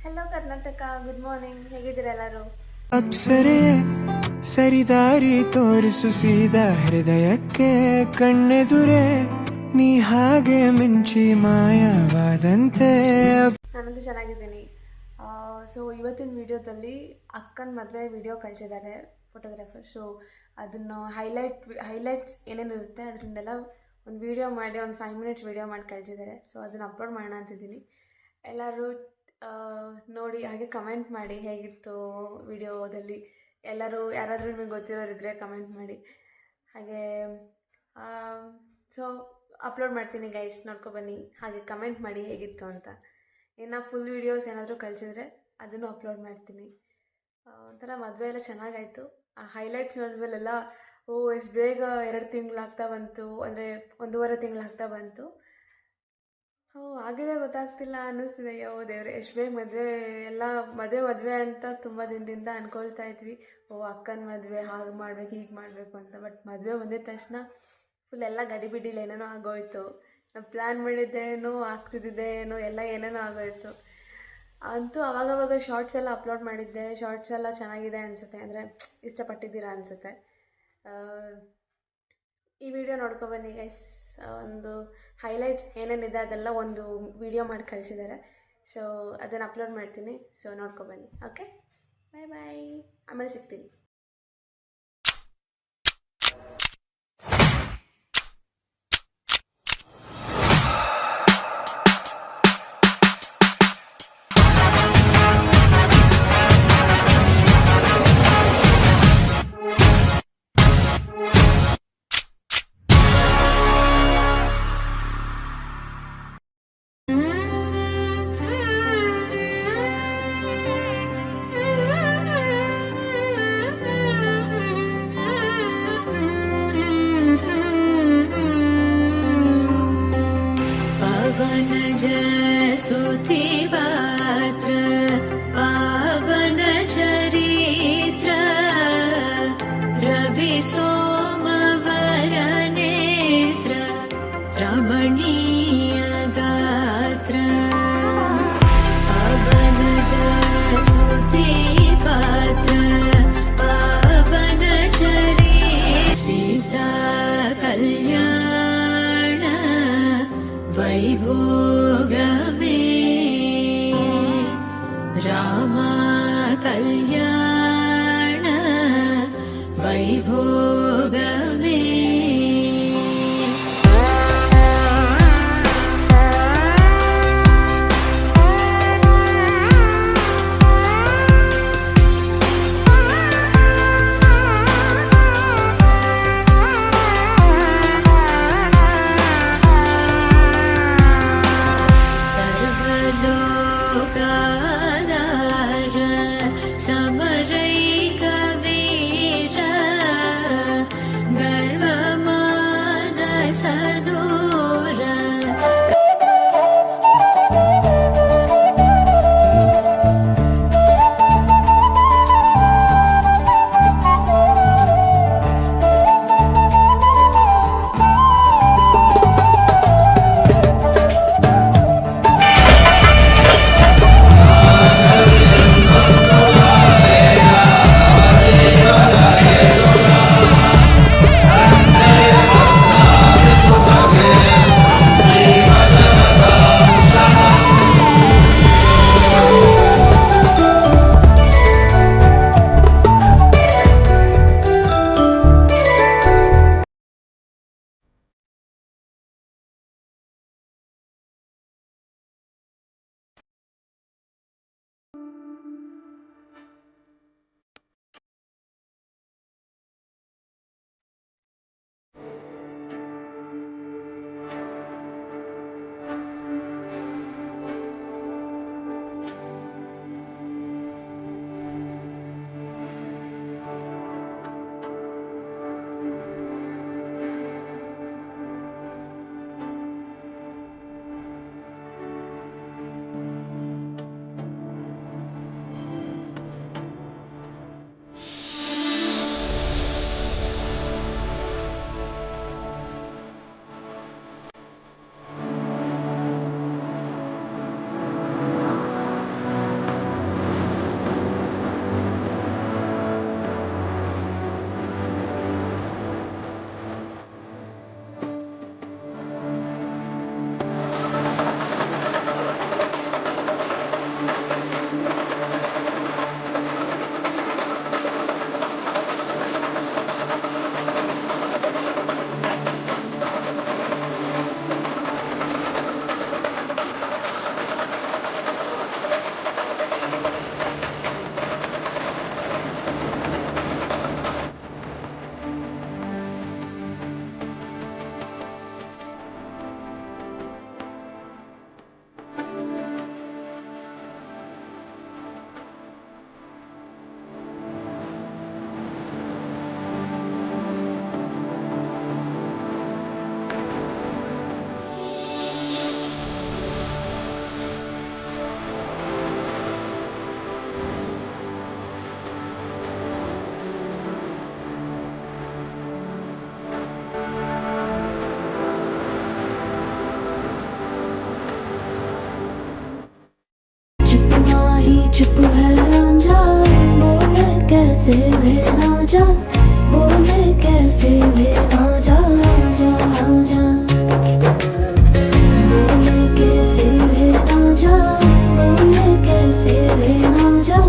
Hello Karnataka, good morning. ಹೇಗಿದ್ದೀರಾ ಎಲ್ಲರೂ? ಅಪ್ಸರೆ ಸರಿದಾರಿ ತೋರಿಸು ಸೀದಾ ಹೃದಯಕ್ಕೆ ಕಣ್ಣೆದುರೆ ನೀ ಹಾಗೆ ಮಿಂಚಿ ಮಾಯವಾದಂತೆ. ನಾನಂತೂ ಚೆನ್ನಾಗಿದ್ದೀನಿ. ಸೊ ಇವತ್ತಿನ ವಿಡಿಯೋದಲ್ಲಿ ಅಕ್ಕನ ಮದುವೆ ವಿಡಿಯೋ ಕಳಿಸಿದ್ದಾರೆ ಫೋಟೋಗ್ರಾಫರ್. ಸೊ ಅದನ್ನು ಹೈಲೈಟ್ಸ್ ಏನೇನಿರುತ್ತೆ ಅದರಿಂದೆಲ್ಲ ಒಂದು ವಿಡಿಯೋ ಮಾಡಿ, ಒಂದು 5 ಮಿನಿಟ್ಸ್ ವಿಡಿಯೋ ಮಾಡಿ ಕಳಿಸಿದ್ದಾರೆ. ಸೊ ಅದನ್ನು ಅಪ್ಲೋಡ್ ಮಾಡೋಣ ಅಂತಿದ್ದೀನಿ. ಎಲ್ಲರೂ ನೋಡಿ, ಹಾಗೆ ಕಮೆಂಟ್ ಮಾಡಿ ಹೇಗಿತ್ತು ವಿಡಿಯೋದಲ್ಲಿ. ಯಾರಾದರೂ ನಿಮಗೆ ಗೊತ್ತಿರೋರಿದ್ದರೆ ಕಮೆಂಟ್ ಮಾಡಿ. ಹಾಗೆ ಸೊ ಅಪ್ಲೋಡ್ ಮಾಡ್ತೀನಿ ಗೈಸ್, ನೋಡ್ಕೊಬನ್ನಿ. ಹಾಗೆ ಕಮೆಂಟ್ ಮಾಡಿ ಹೇಗಿತ್ತು ಅಂತ. ಇನ್ನು ಫುಲ್ ವೀಡಿಯೋಸ್ ಏನಾದರೂ ಕಳಿಸಿದ್ರೆ ಅದನ್ನು ಅಪ್ಲೋಡ್ ಮಾಡ್ತೀನಿ. ಒಂಥರ ಮದುವೆ ಎಲ್ಲ ಚೆನ್ನಾಗಾಯಿತು. ಆ ಹೈಲೈಟ್ಸ್ ನೋಡಿದ್ಮೇಲೆಲ್ಲ ಎಷ್ಟು ಬೇಗ 2 ತಿಂಗಳಾಗ್ತಾ ಬಂತು, ಅಂದರೆ 1.5 ತಿಂಗಳಾಗ್ತಾ ಬಂತು. ಆಗಿದೆ ಗೊತ್ತಾಗ್ತಿಲ್ಲ ಅನ್ನಿಸ್ತಿದೆ. ದೇವ್ರೆ, ಎಷ್ಟು ಬೇಗ ಮದುವೆ ಅಂತ ತುಂಬ ದಿನದಿಂದ ಅಂದ್ಕೊಳ್ತಾ ಇದ್ವಿ. ಅಕ್ಕನ ಮದುವೆ ಹಾಗೆ ಮಾಡಬೇಕು, ಹೀಗೆ ಮಾಡಬೇಕು ಅಂತ. ಬಟ್ ಮದುವೆ ಬಂದಿದ ತಕ್ಷಣ ಫುಲ್ ಎಲ್ಲ ಗಡಿಬಿಡಿಲಿ ಏನೇನೋ ಆಗೋಯ್ತು. ನಾವು ಪ್ಲ್ಯಾನ್ ಮಾಡಿದ್ದೇನೋ ಆಗ್ತಿದ್ದೇನೋ ಎಲ್ಲ ಏನೇನೋ ಆಗೋಯ್ತು. ಅಂತೂ ಅವಾಗವಾಗ ಶಾರ್ಟ್ಸ್ ಎಲ್ಲ ಅಪ್ಲೋಡ್ ಮಾಡಿದ್ದೆ. ಶಾರ್ಟ್ಸ್ ಎಲ್ಲ ಚೆನ್ನಾಗಿದೆ ಅನಿಸುತ್ತೆ, ಅಂದರೆ ಇಷ್ಟಪಟ್ಟಿದ್ದೀರಾ ಅನಿಸುತ್ತೆ. ಈ ವಿಡಿಯೋ ನೋಡ್ಕೊಬನ್ನಿ ಗೈಸ್. ಒಂದು ಹೈಲೈಟ್ಸ್ ಏನೇನಿದೆ ಅದೆಲ್ಲ ಒಂದು ವಿಡಿಯೋ ಮಾಡಿ ಕಳಿಸಿದ್ದಾರೆ. ಸೊ ಅದನ್ನು ಅಪ್ಲೋಡ್ ಮಾಡ್ತೀನಿ. ಸೊ ನೋಡ್ಕೊಬನ್ನಿ. ಓಕೆ, ಬಾಯ್ ಬಾಯ್. ಆಮೇಲೆ ಸಿಗ್ತೀನಿ. स्तुतिपात्र पावन चरित्र रवि सोमवरनेत्र रमणीय गात्र पावन स्तुतिपात्र पावन चरित्र सीता कल्याण वैभोगमे रामा कल्याण वैभोगमे. चुप है रांझा बोले कैसे वे ना जा बोले कैसे वे ना जा रांझा रांझा बोले कैसे वे ना जा बोले कैसे वे ना जा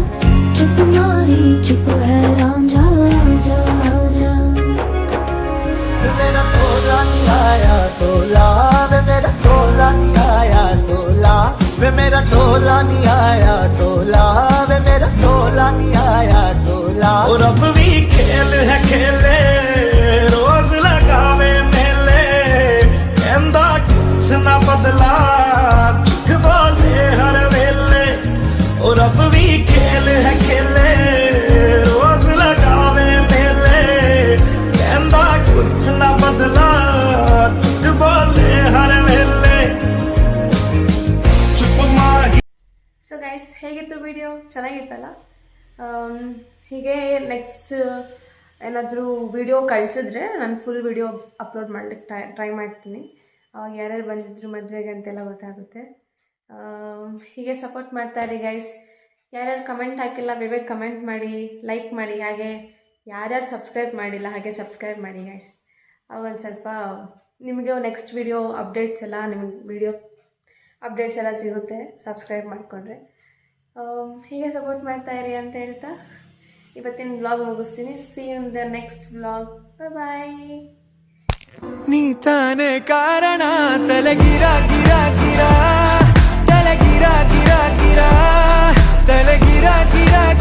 चुप माही चुप है रांझा रांझा रांझा मेरा टोला नहीं आया टोला वे मेरा टोला नहीं आया टोला वे मेरा टोला नहीं आया टोला वे मेरा टोला नहीं आया टोला और अब भी खेल है खेले रोज लगावे मेले कहंदा कुछ ना बदला दुख बोले हर वेले और अब भी खेल है खेले रोज लगावे मेले कहंदा कुछ ना बदला दुख बोले हर वेले चुप माही ಸೊ ಗೈಸ್ ಹೇಗಿತ್ತು ವಿಡಿಯೋ? ಚೆನ್ನಾಗಿತ್ತಲ್ಲ? ಹೀಗೆ ನೆಕ್ಸ್ಟ್ ಏನಾದರೂ ವಿಡಿಯೋ ಕಳಿಸಿದ್ರೆ ನಾನು ಫುಲ್ ವಿಡಿಯೋ ಅಪ್ಲೋಡ್ ಮಾಡ್ಲಿಕ್ಕೆ ಟ್ರೈ ಮಾಡ್ತೀನಿ. ಯಾರ್ಯಾರು ಬಂದಿದ್ರು ಮದುವೆಗೆ ಅಂತೆಲ್ಲ ಗೊತ್ತಾಗುತ್ತೆ. ಹೀಗೆ ಸಪೋರ್ಟ್ ಮಾಡ್ತಾಯಿರಿ ಗೈಸ್. ಯಾರ್ಯಾರು ಕಮೆಂಟ್ ಹಾಕಿಲ್ಲ ಬೇಗ ಕಮೆಂಟ್ ಮಾಡಿ, ಲೈಕ್ ಮಾಡಿ. ಹಾಗೆ ಯಾರ್ಯಾರು ಸಬ್ಸ್ಕ್ರೈಬ್ ಮಾಡಿಲ್ಲ ಹಾಗೆ ಸಬ್ಸ್ಕ್ರೈಬ್ ಮಾಡಿ ಗೈಸ್. ಒಂದು ಸ್ವಲ್ಪ ನಿಮಗೆ ನೆಕ್ಸ್ಟ್ ವಿಡಿಯೋ ಅಪ್ಡೇಟ್ಸ್ ಎಲ್ಲ ನಿಮಗೆ ವಿಡಿಯೋ ಅಪ್ಡೇಟ್ಸ್ ಎಲ್ಲ ಸಿಗುತ್ತೆ ಸಬ್ಸ್ಕ್ರೈಬ್ ಮಾಡಿಕೊಂಡ್ರೆ. ಹೀಗೆ ಸಪೋರ್ಟ್ ಮಾಡ್ತಾಯಿರಿ ಅಂತ ಹೇಳ್ತಾ ಇವತ್ತಿನ ವ್ಲಾಗ್ ಮುಗಿಸ್ತೀನಿ. See you in the next vlog. Bye. ನೀ ತಾನೇ ಕಾರಣ ತಲೆಗಿರ ಗಿರ ಗಿರ ತಲೆಗಿರ ಗಿರ ಗಿರ